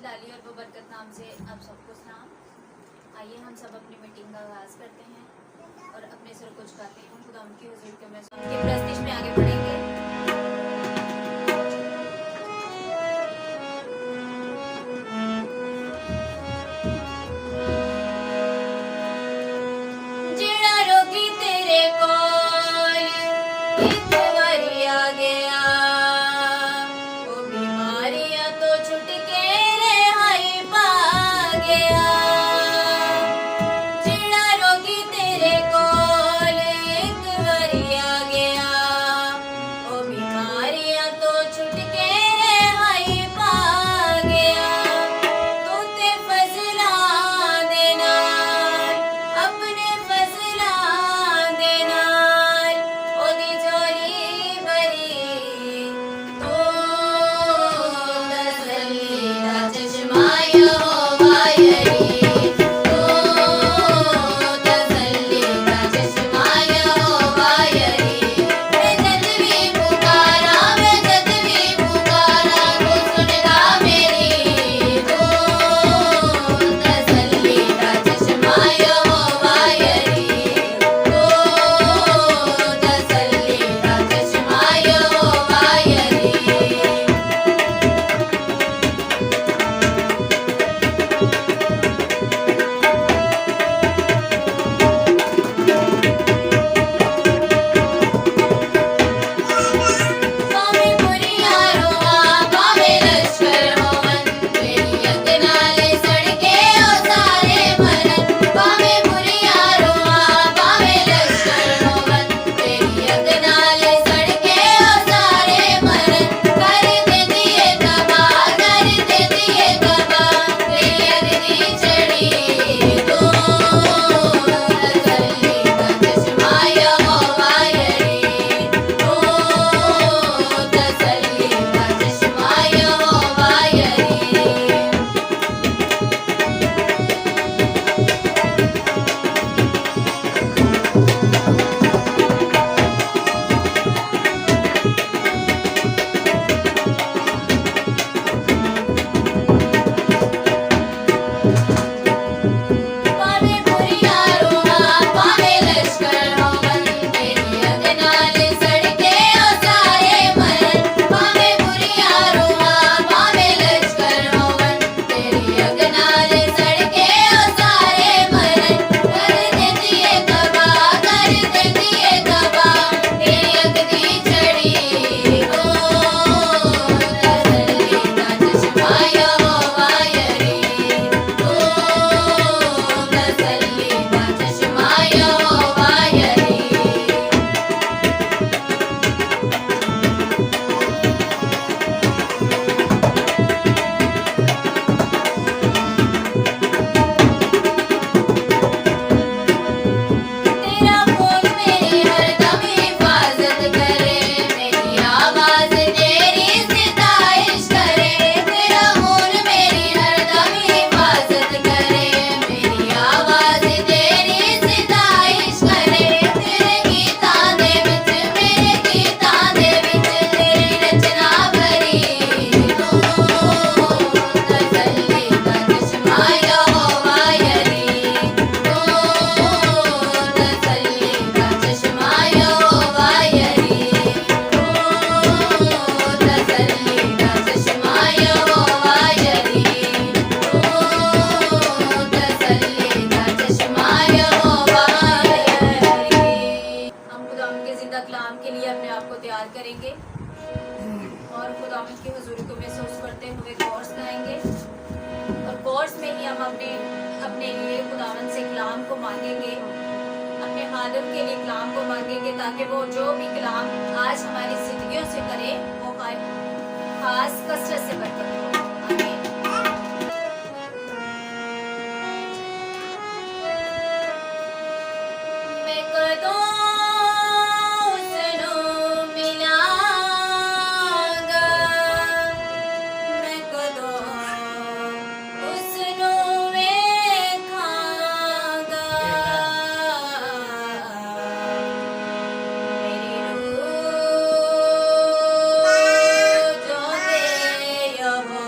लाली और बबरकत नाम से आप सबको सलाम। आइए हम सब अपनी मीटिंग का आगाज़ करते हैं और अपने सर को झुकाते हैं खुदा उनकी हुजूर के में उनकी प्रस्तिश में आगे बढ़ेंगे। जेड़ा रोगी तेरे कोल एक बारी आ गया, वो बीमारियां तो छुट के रिहाई पा गया। जेड़ा रोगी तेरे कोल एक बारी आ गया, वो बीमारियां तो छुट के रिहाई पा गया। तू ते फजलां दे नाल अपने फजलां दे नाल ओदी झोली भरी, तू तसल्ली दा चश्मा यहोवा यरी, तू तसल्ली दा चश्मा यहोवा यरी। मैं जद भी पुकारा तू सुनदा मेरी, तू तसल्ली दा चश्मा यहोवा यरी, तू तसल्ली दा चश्मा यहोवा यरी। भावे बुरियां रोआ भावे लश्कर होवन, मेरी यद नाले सड़के ओ सारे मरन। भावे बुरियां रोआ भावे लश्कर होवन, मेरी यद नाले सड़के ओ सारे मरन। कर दे दिए तबाह तेरी यद दी चढ़ी, तू तसल्ली दा चश्मा यहोवा यरी, तू तसल्ली दा चश्मा यहोवा यरी। भावे बुरियां रोआ भावे लश्कर होवन, मेरी यद नाले सड़के ओ सारे मरन। भावे बुरियां रोआ भावे लश्कर होवन, मेरी यद नाले सड़के ओ सारे मरन। कर दे दिए तबाह तेरी यद दी चढ़ी, तू तसल्ली दा चश्मा यहोवा यरी, तू तसल्ली दा चश्मा यहोवा यरी। तेरा खून मेरी हरदम हिफाजत करे, मेरी आवाज तेरी सिताइश करे। तेरा खून मेरी हरदम हिफाजत करे, मेरी आवाज तेरी सिताइश करे। तेरे गीतां दे विच मेरे गीतां दे विच तेरी रचना भरी, तू तसल्ली दा चश्मा यहोवा यरी, तू तसल्ली दा चश्मा यहोवा यरी, तू तसल्ली दा चश्मा यहोवा यरी, तू तसल्ली दा चश्मा यहोवा यरी। हम खुदावंद के जिंदा कलाम के लिए अपने आप को तैयार करेंगे और खुदावंद की हुजूरी को महसूस करते हुए कोर्स गाएंगे और कोर्स में ही हम अपने लिए खुदावंद से कलाम को मांगेंगे, अपने हालिम के लिए कलाम को मांगेंगे ताकि वो जो भी कलाम आज हमारी जिंदगियों से करे वो खास कसरत से बरकत हो। आमीन। मैं कदों उसनूं मिलांगा, मैं कदों उसनूं वेखांगा। मेरी रूह जो दे यहोवा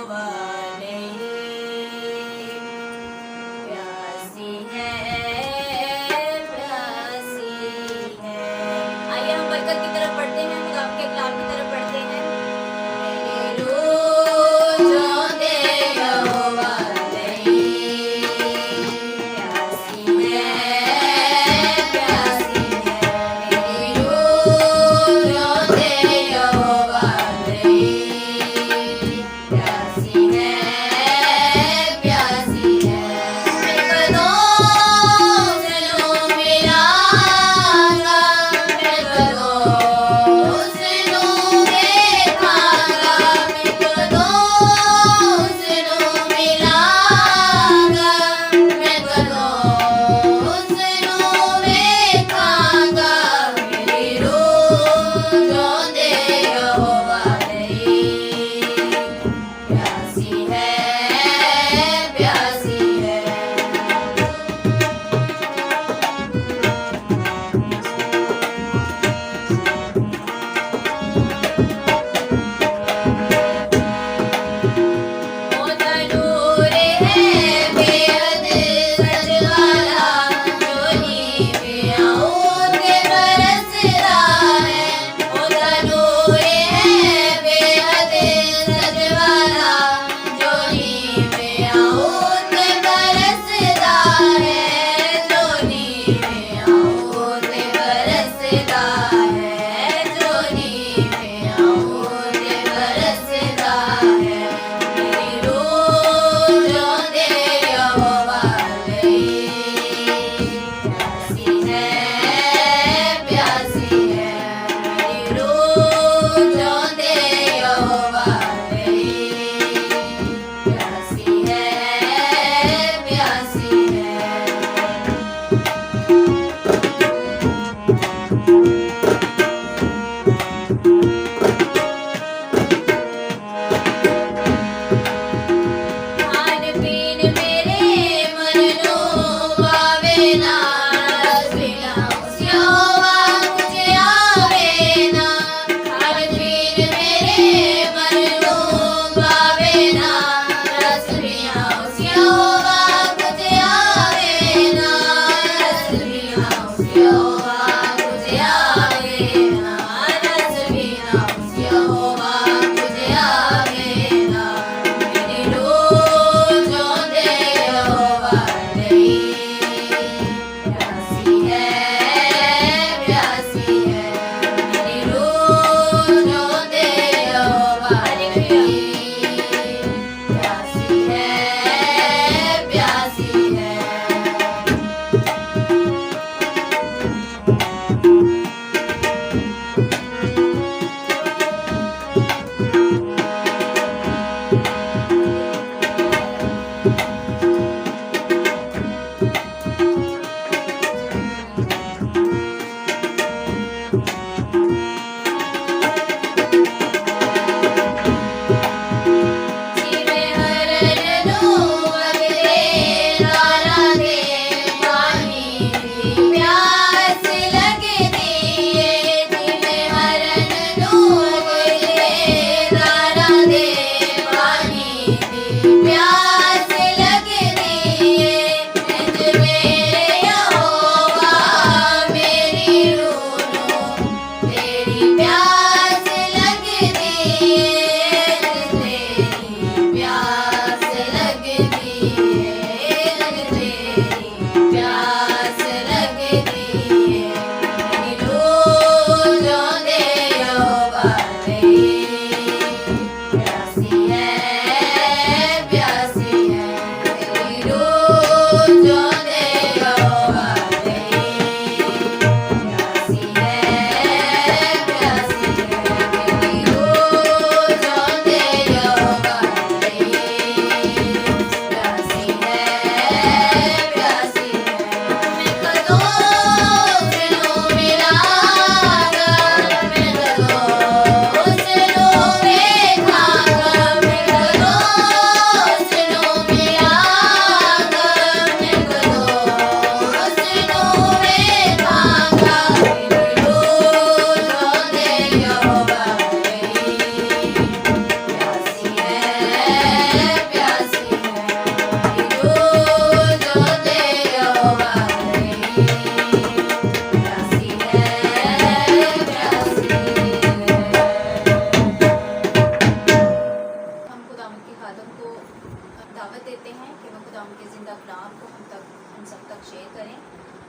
दावत देते हैं कि वो खुदा के ज़िंदा कलाम को हम सब तक शेयर करें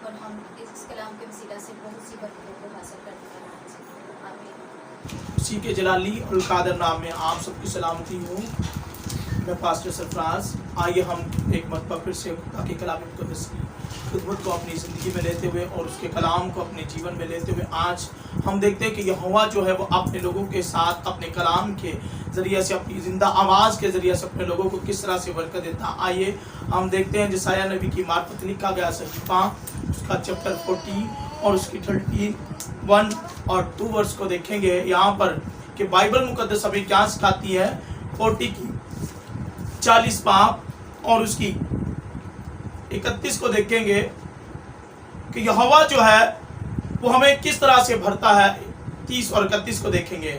और हम इस कलाम के वसीला से बहुत सी बरकतों को हासिल करते हैं। आमीन। उसी के जलाली और कादर नाम में आप सबकी सलामती हो। मैं पास्टर सरफराज। आइए हम एक मरतबा फिर से खुदा के कलाम मुक़द्दस की खिदमत को अपनी ज़िंदगी में लेते हुए और उसके कलाम को अपने जीवन में लेते हुए आज हम देखते हैं कि यहोवा जो है वो अपने लोगों के साथ अपने कलाम के ज़रिए से, अपनी ज़िंदा आवाज़ के ज़रिए से अपने लोगों को किस तरह से बरकत देता। आइए हम देखते हैं यशायाह नबी की मार्फत लिखा गया सहीफा उसका चैप्टर 40 और उसकी 31 और 2 वर्ष को देखेंगे यहाँ पर कि बाइबल मुक़द्दस हमें क्या सिखाती है। 40 की 40 पाप और उसकी 31 को देखेंगे कि यहोवा जो है वो हमें किस तरह से भरता है। 30 और 31 को देखेंगे।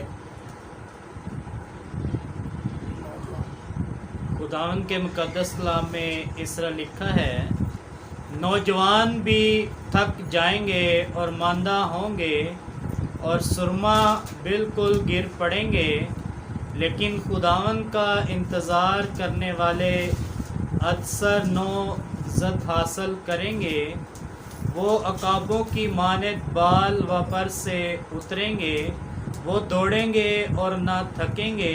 खुदावंद के मुकद्दस कलाम में इस तरह लिखा है, नौजवान भी थक जाएंगे और मांदा होंगे और सुरमा बिल्कुल गिर पड़ेंगे, लेकिन खुदावंद का इंतज़ार करने वाले अक्सर नौज़त हासिल करेंगे। वो अकाबों की मानद बाल व पर से उतरेंगे, वो दौड़ेंगे और ना थकेंगे,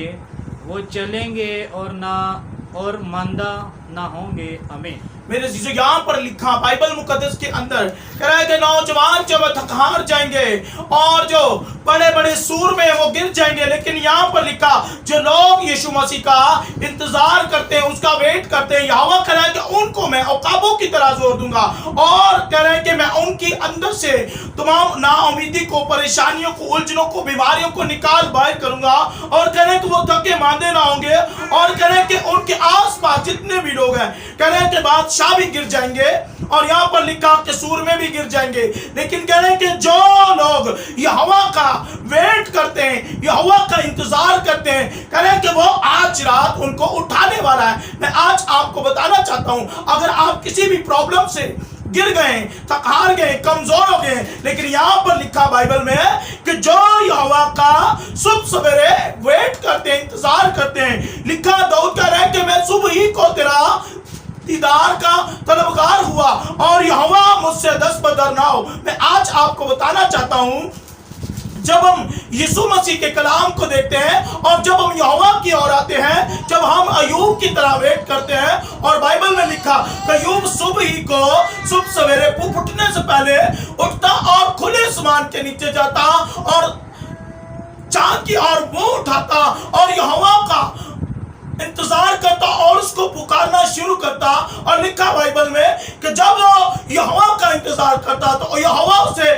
वो चलेंगे और मांदा ना होंगे। आमीन। मेरे जीजो यहाँ पर लिखा बाइबल मुकद्दस के अंदर कह रहा है कि नौजवान जब थक हार जाएंगे और जो बड़े बड़े सूर में वो गिर जाएंगे, लेकिन यहाँ पर लिखा जो लोग यीशु मसीह का इंतजार करते हैं, उसका वेट करते हैं, यहोवा कह रहा है कि उनको मैं औकाबों की तरह जोर दूंगा और कह रहे हैं कि मैं उनकी अंदर से तमाम नाउमीदी को, परेशानियों को, उलझनों को, बीमारियों को निकाल बाहर करूंगा और कह रहे हैं कि वो थके मांदे ना होंगे और कह रहे हैं कि उनके आसपास जितने भी लोग हैं कह रहे हैं कि बादशाह भी गिर जाएंगे और यहाँ पर लिखा कि सूर में भी गिर जाएंगे, लेकिन कह रहे हैं कि जो लोग यहोवा का वेट करते हैं, यहोवा का इंतजार करते हैं, कह रहे हैं कि वो आज रात उनको उठाने वाला है। मैं आज आपको बताना चाहता हूं, अगर आप किसी भी प्रॉब्लम से गिर गए, थक हार गए, कमजोर हो गए, लेकिन यहाँ पर लिखा बाइबल में कि जो यहोवा का सुबह सवेरे वेट करते हैं, इंतजार करते हैं, लिखा दाऊद कह रहा है कि मैं सुबह ही को तेरा दीदार का तलबगार हुआ और यहोवा मुझसे दस बदर ना हो। मैं आज आपको बताना चाहता हूं, जब हम यीशु मसीह के कलाम को देखते हैं और जब हम यहोवा की ओर आते हैं, जब हम अयूब की तरह वेट करते हैं और बाइबल में लिखा कि अयूब सुबह ही को सुबह सवेरे फूटने से पहले उठता और खुले आसमान के नीचे जाता और चांद की ओर मुंह उठाता और यहोवा का इंतजार करता और उसको पुकारना शुरू करता। और लिखा बाइबल में कि जब वो यहोवा का इंतजार करता तो यहोवा उसे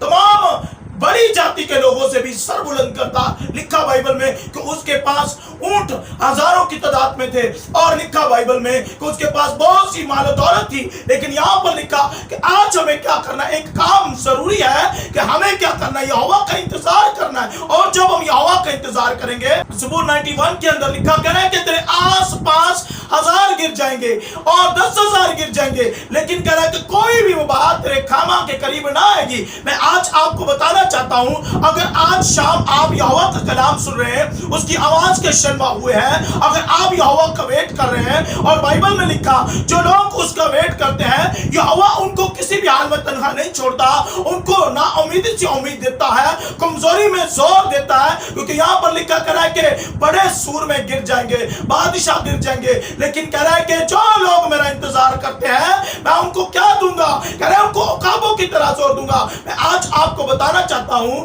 तमाम बड़ी जाति के लोगों से भी सर बुलंद करता। लिखा बाइबल में कि उसके पास ऊंट हजारों की तादाद में थे और लिखा बाइबल में कि उसके पास बहुत सी माल दौलत थी, लेकिन यहाँ पर लिखा कि आज हमें क्या करना है, एक काम जरूरी है कि हमें क्या करना है, यहोवा का इंतजार करना है। और जब हम यहोवा का इंतजार करेंगे, ज़बूर 91 के अंदर लिखा कह रहा है कि तेरे आस पास 1000 गिर जाएंगे और 10,000 गिर जाएंगे, लेकिन कह रहा है कि कोई भी वो बात तेरे खामा के करीब ना आएगी। मैं आज आपको बताना चाहता हूं, अगर आज शाम आप यहोवा का कलाम सुन रहे हैं, उसकी आवाज के शर्मा हुए हैं, अगर आप यहोवा का वेट कर रहे हैं और बाइबल में लिखा जो लोग उसका वेट करते हैं, यहोवा उनको किसी भी हाल में तन्हा नहीं छोड़ता, उनको ना उम्मीद से उम्मीद देता है, कमजोरी में जोर देता है, क्योंकि यहाँ पर लिखा कर रहा है कि बड़े सूर में गिर जाएंगे, बादशाह गिर जाएंगे, लेकिन कह रहा है कि जो लोग मेरा इंतजार करते हैं मैं उनको क्या दूंगा, कह रहा है उनको औकाबों की तरह जोर दूंगा। मैं आज आपको बताना चाहता हूं,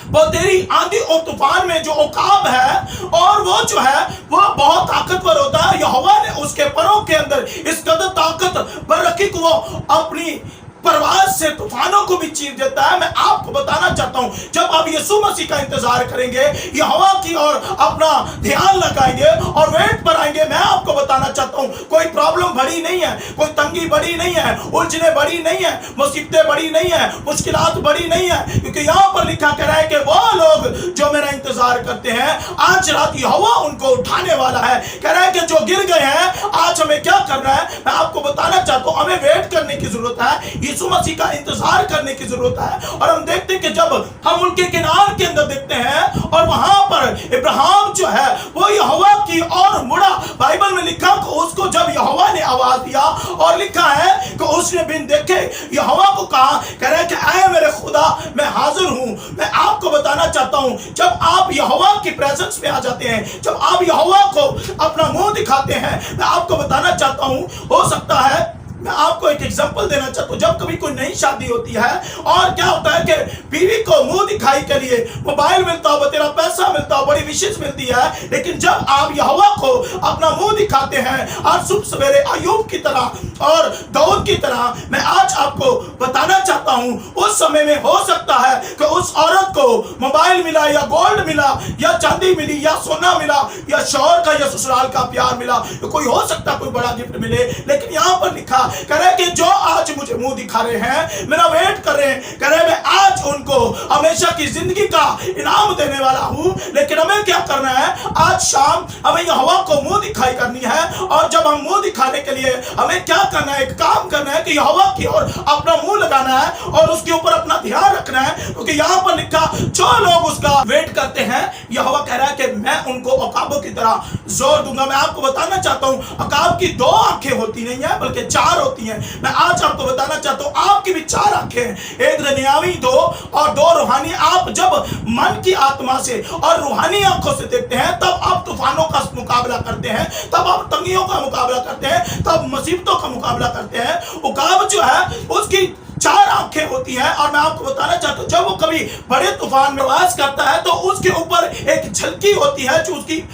वो तेरी आंधी और तूफान में जो औकाब है और वो जो है वो बहुत ताकतवर होता है। यहोवा ने उसके परों के अंदर इस कदर ताकत भर रखी कि वो अपनी परवाज से तूफानों को भी चीर देता है। मैं आपको बताना चाहता हूं, जब आप यीशु मसीह का इंतजार करेंगे, यहोवा की ओर अपना ध्यान लगाएंगे और वेट पर आएंगे, मैं आपको बताना चाहता हूं कोई प्रॉब्लम बड़ी नहीं है, कोई तंगी बड़ी नहीं है, उलझने बड़ी नहीं है, मुसीबतें बड़ी नहीं है, मुश्किलात बड़ी नहीं है, क्योंकि यहाँ पर लिखा कर रहा है कि वो लोग जो मेरा इंतजार करते हैं, आज रात यहोवा उनको उठाने वाला है। कह रहा है कि जो गिर गए हैं, आज हमें क्या करना है, मैं आपको बताना चाहता हूं हमें वेट करने की जरूरत है, यीशु मसीह का इंतजार करने की जरूरत है। और हम देखते हैं कि जब हम उनके किनार के अंदर देखते हैं और वहां पर इब्राहिम जो है वो यहोवा की ओर मुड़ा, बाइबल में लिखा कि उसको जब यहोवा ने आवाज दिया और लिखा है कि उसने बिन देखे यहोवा को कहा, कह रहे कि ऐ मेरे खुदा मैं हाजिर हूं। मैं आपको बताना चाहता हूं जब आप यहोवा की प्रेजेंस में आ जाते हैं, जब आप यहोवा को अपना मुंह दिखाते हैं, मैं आपको बताना चाहता हूं, हो सकता है मैं आपको एक एग्जांपल देना चाहता हूं। जब कभी कोई नई शादी होती है और क्या होता है कि बीवी को मुंह दिखाई के लिए मोबाइल मिलता हो, तेरा पैसा मिलता हो, बड़ी विशेष मिलती है, लेकिन जब आप यहोवा को अपना मुंह दिखाते हैं और सुबह सवेरे अय्यूब की तरह और दाऊद की तरह, मैं आज आपको बताना चाहता हूं उस समय में हो सकता है कि उस औरत को मोबाइल मिला या गोल्ड मिला या चांदी मिली या सोना मिला या शौहर का या ससुराल का प्यार मिला, कोई हो सकता कोई बड़ा गिफ्ट मिले, लेकिन यहां पर लिखा कह रहे कि जो आज मुझे मुंह दिखा रहे हैं, मेरा वेट कर रहे हैं, कह रहे मैं आज उनको हमेशा की जिंदगी का इनाम देने वाला हूं। लेकिन हमें क्या करना है, आज शाम हमें यहोवा को मुंह दिखाई करनी है। और जब हम मुंह दिखाने के लिए हमें क्या करना है, एक काम करना है कि यहोवा की ओर अपना मुंह लगाना है और उसके ऊपर अपना ध्यान रखना है, क्योंकि यहां पर लिखा जो लोग उसका वेट करते हैं, यहोवा कह रहा है कि मैं उनको अकाबों की तरह जोर दूंगा। मैं आपको बताना चाहता हूं अकाब की 2 आंखें होती नहीं है बल्कि 4 होती हैं। मैं आज आपको बताना चाहता हूं आपकी भी 4 आंखें हैं, एक दुनियावी 2 और 2 रूहानी। आप जब मन की आत्मा से और रूहानी आंखों से देखते हैं तब आप तूफानों का मुकाबला करते हैं, तब आप तंगियों का मुकाबला करते हैं, तब मुसीबतों का मुकाबला करते हैं। उकाब जो है उसकी 4 आंखें होती हैं और मैं आपको बताना चाहता हूं जब वो कभी बड़े तूफान में वास करता है तो उसके ऊपर एक झलकी होती है जो उसकी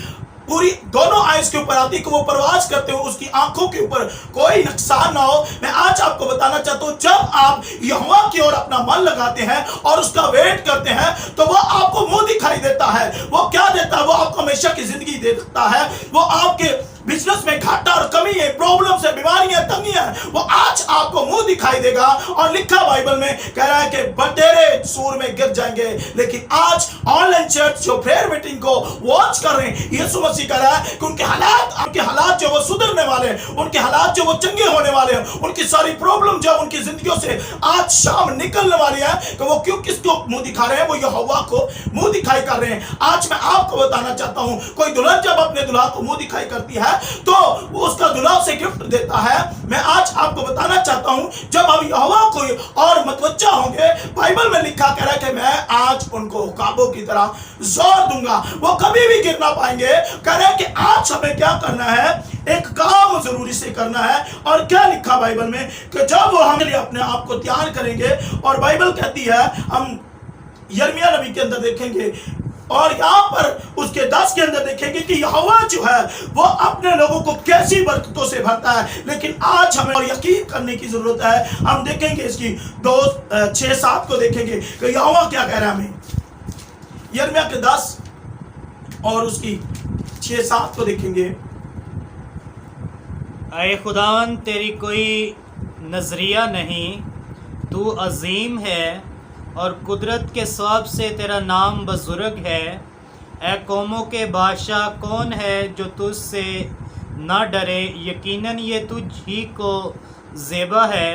पूरी दोनों आइज के ऊपर आती है कि वो प्रवास करते हो, उसकी आंखों के ऊपर कोई नुकसान ना हो। मैं आज आपको बताना चाहता हूं जब आप यहोवा की ओर अपना मन लगाते हैं और उसका वेट करते हैं तो वो आपको मुंह दिखाई देता है। वो क्या देता है, वो आपको हमेशा की जिंदगी दे देता है। वो आपके बिजनेस में घाटा और कमी है, प्रॉब्लम है, बीमारियां, तंगियां, वो आज आपको मुंह दिखाई देगा। और लिखा बाइबल में कह रहा है कि बटेरे सूर में गिर जाएंगे। लेकिन आज ऑनलाइन चर्च जो प्रेयर मीटिंग को वॉच कर रहे हैं, यीशु मसीह कह रहा है कि उनके हालात जो वो सुधरने वाले हैं, उनके हालात जो वो चंगे होने वाले हैं, उनकी सारी प्रॉब्लम जो उनकी जिंदगियों से आज शाम निकलने वाली है, कि वो क्यों किसको मुंह दिखा रहे हैं, वो यहोवा को मुंह दिखाई कर रहे हैं। आज मैं आपको बताना चाहता हूं कोई दुल्हन जब अपने दुल्हा को मुंह दिखाई करती है तो वो उसका दुल्हा उसे गिफ्ट देता है। मैं आज आपको बताना चाहता हूं जब हम यहोवा को और मतवज्जा होंगे, बाइबल में लिखा कह रहा है कि मैं आज उनको उकाबों की तरह जोर दूंगा, वो कभी भी गिर ना पाएंगे। कह रहे हैं कि आज हमें क्या करना है, एक काम जरूरी से करना है। और क्या लिखा बाइबल में कि जब वो हमारे लिए अपने आप को तैयार करेंगे, और बाइबल कहती है, हम यिर्मयाह नबी के अंदर देखेंगे और यहाँ पर उसके 10 के अंदर देखेंगे कि यहोवा जो है वो अपने लोगों को कैसी बरकतों से भरता है। लेकिन आज हमें और यकीन करने की जरूरत है। हम देखेंगे इसकी 2:6-7 को देखेंगे कि यहोवा क्या कह रहा है हमें। यिर्मयाह के 10 और उसकी 6-7 को देखेंगे। ऐ खुदावन तेरी कोई नजरिया नहीं, तू अजीम है और कुदरत के स्वाब से तेरा नाम बुजुर्ग है। ए कौमों के बादशाह कौन है जो तुझसे न डरे, यकीनन ये तुझ ही को ज़ेबा है,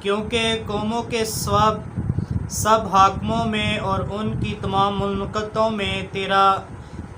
क्योंकि कौमों के स्वाब सब हाकमों में और उनकी तमाम मुल्कतों में तेरा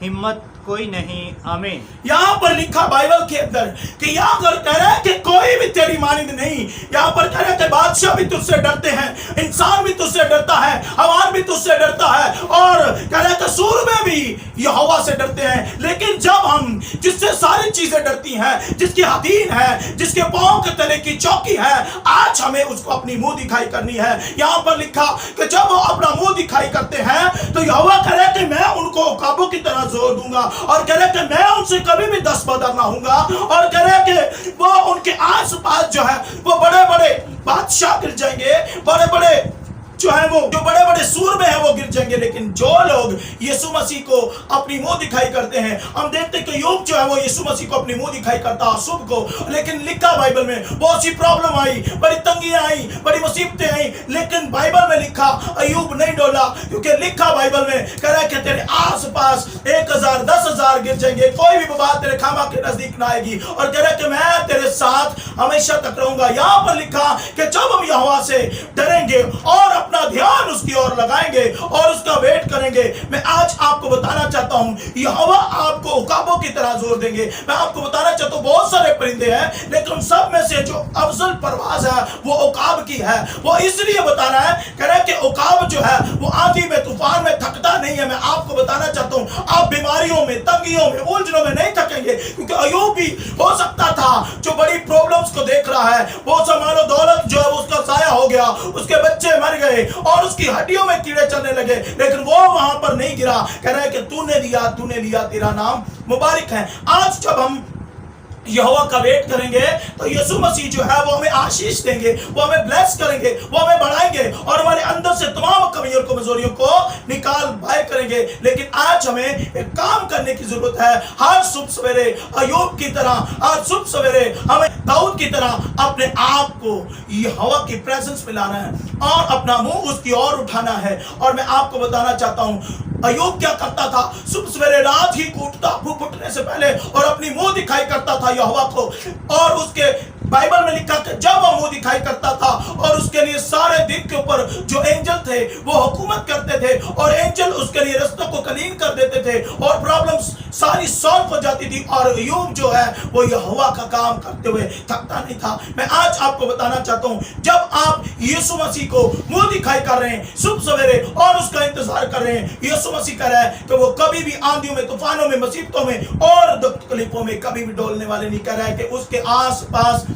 हिम्मत कोई नहीं। आमीन। यहाँ पर लिखा बाइबल के अंदर कि यहाँ पर कह रहा है कि कोई भी तेरी मानिंद नहीं। यहाँ पर कह रहा है कि बादशाह भी तुझसे डरते हैं, इंसान भी तुझसे डरता है, हवान भी तुझसे डरता है, और कह रहा है कि सूरमे भी यहोवा से डरते हैं। लेकिन जब हम जिससे सारी चीजें डरती हैं, जिसकी अधीन है, जिसके पांव के तले की चौकी है, आज हमें उसको अपनी मुंह दिखाई करनी है। यहाँ पर लिखा कि जब वो अपना मुंह दिखाई करते हैं तो यहोवा कह रहा है कि मैं उनको उकाबों की तरह जोर दूंगा, और कह रहे कि मैं उनसे कभी भी दस्तबदर ना होऊंगा। और कह रहे कि वो उनके आस पास जो है वो बड़े बड़े बादशाह गिर जाएंगे, बड़े बड़े जो है वो जो बड़े बड़े सूरमे हैं वो गिर जाएंगे, लेकिन जो लोग यीशु मसीह को अपनी मुंह दिखाई करते हैं, हम देखते हैं कि यूब जो है वो यीशु मसीह को अपनी मुंह दिखाई करता शुभ को, लेकिन लिखा बाइबल में बहुत सी प्रॉब्लम आई, बड़ी तंगियां आई, बड़ी मुसीबतें आई, लेकिन बाइबल में लिखा अय्यूब नहीं डोला, क्योंकि लिखा बाइबल में कह रहा है कि तेरे आस पास 1000 10,000 गिर जाएंगे, कोई भी बात तेरे खामा के नजदीक ना आएगी, और कह रहा है कि मैं तेरे साथ हमेशा तक रहूंगा। यहां पर लिखा कि जब हम यहोवा से डरेंगे और अपना ध्यान उसकी ओर लगाएंगे और उसका वेट करेंगे। मैं आज आपको बताना चाहता हूं, यहोवा आपको उकाबों की तरह जोर देंगे। मैं आपको बताना चाहता हूं, बहुत सारे परिंदे हैं, लेकिन उन सब में से जो अफजल परवाज है वो उकाब की है। वो इसलिए बता रहा है, कह रहा है कि उकाब जो है वो आंधी में तूफान में थकता नहीं है। मैं आपको बताना चाहता हूं, आप बीमारियों में, तंगियों में, उलझनों में नहीं थकेंगे, क्योंकि अय्यूब भी हो सकता था जो बड़ी प्रॉब्लम्स को देख रहा है, वो मानो दौलत जो है उसका साया हो गया, उसके बच्चे मर गए और उसकी हड्डियों में कीड़े चलने लगे, लेकिन वो वहां पर नहीं गिरा। कह रहा है कि तूने दिया, तेरा नाम मुबारक है। आज जब हम यहोवा का वेट करेंगे तो यीशु मसीह जो है वो हमें आशीष देंगे, वो हमें ब्लेस करेंगे, वो हमें बढ़ाएंगे और हमारे अंदर से तमाम कमियों को, कमजोरियों को निकाल बाहर करेंगे। लेकिन आज हमें एक काम करने की जरूरत है। हर सुबह सवेरे अय्यूब की तरह, हर सुबह सवेरे हमें दाऊद की तरह अपने आप को यहोवा की प्रेजेंस में लाना है और अपना मुंह उसकी ओर उठाना है। और मैं आपको बताना चाहता हूं, अय्यूब क्या करता था, सुबह सवेरे रात ही को उठता, फूटने से पहले, और अपनी मुंह दिखाई करता था यहोवा को। और उसके बाइबल में लिखा कि जब वो मुंह दिखाई करता था और उसके लिए सारे दिन के ऊपर जो एंजल थे वो हुकूमत करते थे, और एंजल उसके लिए रास्तों को क्लीन कर देते थे और प्रॉब्लम्स सारी सॉल्व हो जाती थी। और अय्यूब जो है वो यहोवा का काम करते हुए थकता नहीं था। मैं आज आपको बताना चाहता हूं, जब आप यीशु मसीह को मुंह दिखाई कर रहे हैं सुबह सवेरे और उसका इंतजार कर रहे हैं, यीशु मसीह कह रहा है कि वो कभी भी आंधियों में, तूफानों में, मुसीबतों में और तकलीफों में कभी भी डोलने वाले नहीं। कह रहा है कि उसके आस पास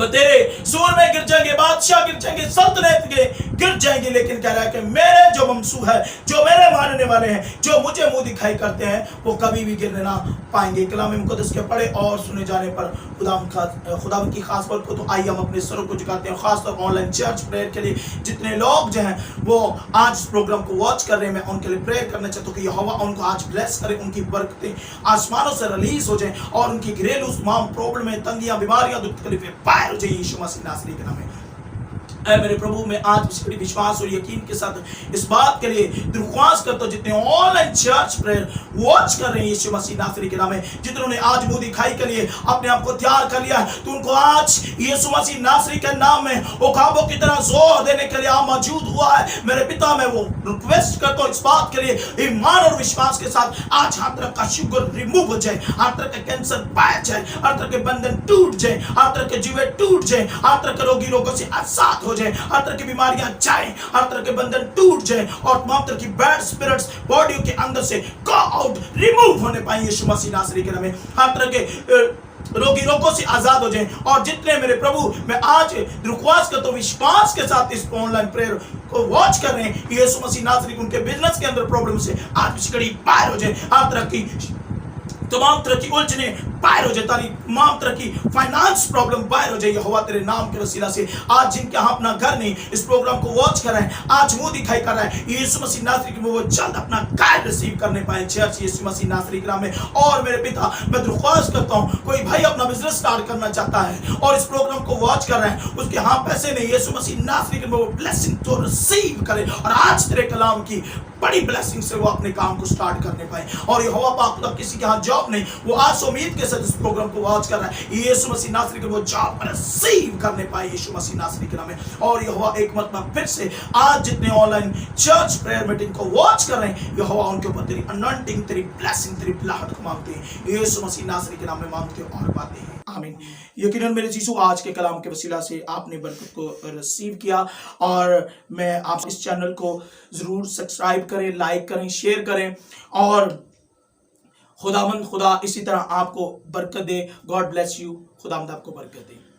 तेरे सूर में गिर जाएंगे, बादशाह गिर जाएंगे, सल्तनत के गिर जाएंगे, लेकिन कह रहा है कि मेरे जो ममसू है, जो मेरे मानने वाले हैं, जो मुझे मुंह दिखाई करते हैं, वो कभी भी गिरने ना पाएंगे। कलाम मुकद्दस के पढ़े और सुने जाने पर खुदा की खास बात को, तो आइए हम अपने सरों को झुकाते हैं, खासतौर ऑनलाइन चर्च प्रेयर के लिए जितने लोग जो हैं वो आज इस प्रोग्राम को वॉच कर रहे हैं, मैं उनके लिए प्रेयर करना चाहता हूँ कि यहोवा उनको आज ब्लेस करे, उनकी बरकतें आसमानों से रिलीज हो जाए और उनकी घरेलू तमाम प्रॉब्लम, तंगियां, बीमारियां, दुख तकलीफें पार हो जाए यीशु मसीह नासरी के नाम में। ऐ मेरे प्रभु, मैं आज बड़ी विश्वास और यकीन के साथ इस बात के लिए दरख्वास्त करता हूं, जितने ऑनलाइन चर्च प्रेयर वॉच कर रहे हैं यीशु मसीह नासरी के नाम में, जिन्होंने आज मुंह दिखाई के लिए अपने आप को तैयार कर लिया, तो उनको आज यीशु मसीह नासरी के नाम में उकाबों की तरह जोर देने के लिए आप मौजूद हुआ है। मेरे पिता, मैं वो रिक्वेस्ट करता हूं इस बात के लिए ईमान और विश्वास के साथ, आज हर तरह का शुगर रिमूव हो जाए, हर तरह का कैंसर पाया जाए, हर तरह के बंधन टूट जाए, हर तरह के जीवे टूट जाए, हर तरह के रोगों से आजाद हो जाए, हर तरह की बीमारियां जाए, हर तरह के बंधन टूट जाए और तमाम तरह की बैड स्पिरिट्स बॉडी के अंदर से गो आउट, रिमूव होने पाए यीशु मसीह नासरी के नाम में। हर तरह के रोगों से आजाद हो जाए। और जितने मेरे प्रभु, मैं आज रिक्वेस्ट करता हूं विश्वास के साथ इस ऑनलाइन प्रेयर को वॉच कर रहे हैं, यीशु मसीह नासरी उनके बिजनेस के अंदर प्रॉब्लम से आज कड़ी पार हो जाए, हर तरह की तमाम तरह की उलझने बाहर हो जाए, तमाम तरह की फाइनेंस प्रॉब्लम बाहर हो जाए यहोवा तेरे नाम के वसीला से। आज जिनके यहाँ अपना घर नहीं, इस प्रोग्राम को वॉच कर रहे हैं, आज मुंह दिखाई कर रहा है, यीशु मसीह नासरी के वो जल्द अपना कार्ड रिसीव करने पाए चर्च यीशु मसीह नासरी के नाम में। और मेरे पिता, मैं दरख्वास्त करता हूँ, कोई भाई अपना बिजनेस स्टार्ट करना चाहता है और इस प्रोग्राम को वॉच कर रहे हैं, उसके यहाँ पैसे नहीं, यीशु मसीह नासरी के वो ब्लेसिंग तो रिसीव करे और आज तेरे कलाम की बड़ी ब्लेसिंग से वो अपने काम को स्टार्ट करने पाए। और यहोवा पाक, किसी के यहाँ जॉब नहीं, वो आज उम्मीद के साथ इस प्रोग्राम को वॉच कर रहा है, यीशु मसीह नासरी के वो जॉब रिसीव करने पाए यीशु मसीह नासरी के नाम में। और यहोवा एक मरतबा फिर से आज जितने ऑनलाइन चर्च प्रेयर मीटिंग को वॉच कर रहे हैं, यहोवा उनके ऊपर तेरी अनॉइंटिंग, तेरी ब्लेसिंग, तेरी ब्लाहट को मांगते हैं, यीशु मसीह नासरी के नाम में मांगते हैं और पाते हैं, आमीन। यकीनन मेरे यीशु, आज के कलाम के वसीला से आपने बरकत को रिसीव किया और मैं आप इस चैनल को जरूर सब्सक्राइब करें, लाइक करें, शेयर करें और खुदा इसी तरह आपको बरकत दे। God bless you. खुदावंद आपको बरकत दे।